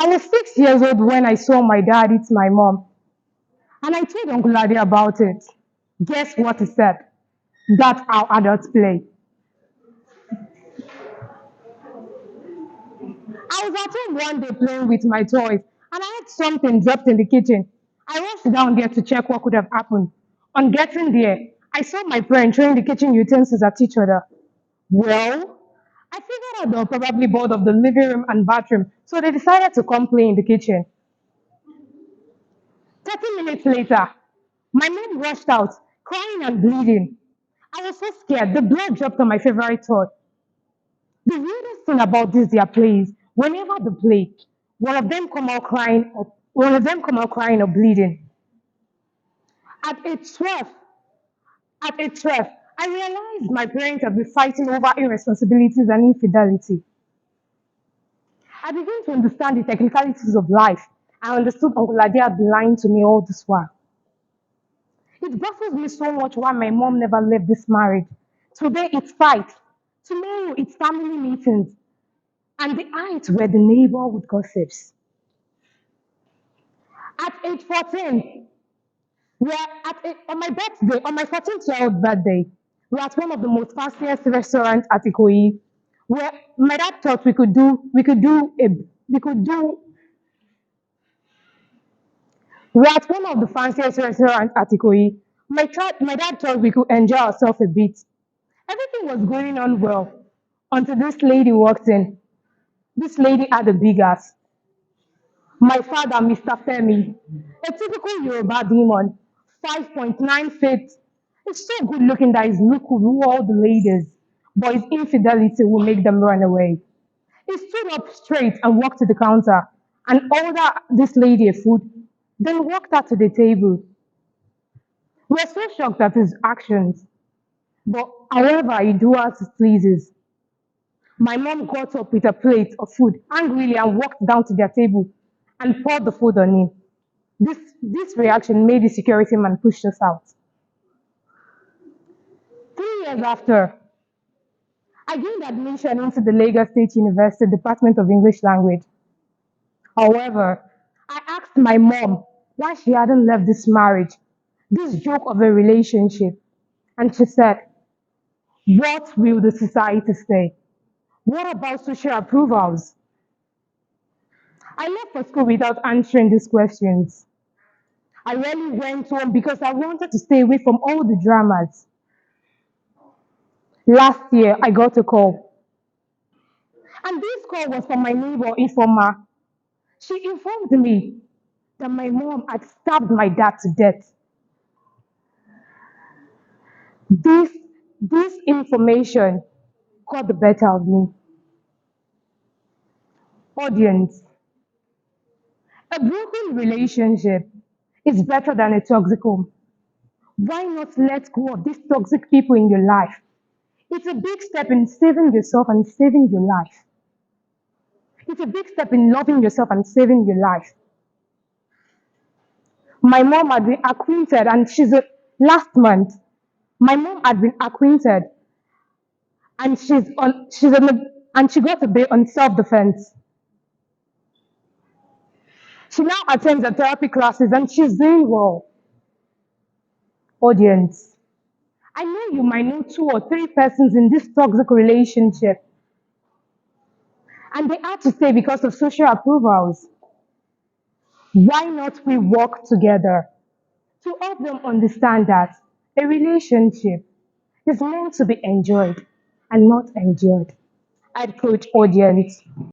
I was 6 years old when I saw my dad eat my mom, and I told Uncle Ade about it. Guess what he said? That's how adults play. I was at home one day playing with my toys, and I had something dropped in the kitchen. I rushed down there to check what could have happened. On getting there, I saw my parents throwing the kitchen utensils at each other. Well, I figured out they were probably bored of the living room and bathroom, so they decided to come play in the kitchen. 30 minutes later, my mom rushed out, crying and bleeding. I was so scared, the blood dropped on my favorite toy. The weirdest thing about this their plays, whenever they play, one of them come out crying or bleeding. At age 12, at age 12, I realized my parents have been fighting over irresponsibilities and infidelity. I began to understand the technicalities of life. I understood Uncle Ade had been lying to me all this while. It baffles me so much why my mom never left this marriage. Today it's fight. Tomorrow it's family meetings. And the height were the neighborhood gossips. At age 14, on my birthday, on my 14th-year-old birthday, we're at one of the most fanciest restaurants at Ikoyi, where my dad thought we're at one of the fanciest restaurants at Ikoyi. My dad thought we could enjoy ourselves a bit. Everything was going on well until this lady walked in. This lady had a big ass. My father, Mr. Femi, a typical Yoruba demon, 5.9 feet. He's so good looking that his look will rule all the ladies, but his infidelity will make them run away. He stood up straight and walked to the counter and ordered this lady a food, then walked her to the table. We were so shocked at his actions, but however he do as he pleases. My mom got up with a plate of food angrily and walked down to their table and poured the food on him. This reaction made the security man push us out. 3 years after, I gained admission into the Lagos State University Department of English Language. However, I asked my mom why she hadn't left this marriage, this joke of a relationship, and she said, "What will the society say? What about social approvals?" I left for school without answering these questions. I really went home because I wanted to stay away from all the dramas. Last year, I got a call, and this call was from my neighbor, Informa. She informed me that my mom had stabbed my dad to death. This, this information got the better of me. Audience, a broken relationship is better than a toxic home. Why not let go of these toxic people in your life? It's a big step in saving yourself and saving your life. It's a big step in loving yourself and saving your life. My mom had been acquainted, and last month. My mom had been acquainted, and she got a bit on self-defense. She now attends the therapy classes, and she's doing well. Audience, I know you might know two or three persons in this toxic relationship, and they had to stay because of social approvals. Why not we work together to help them understand that a relationship is meant to be enjoyed and not endured? I'd coach audience.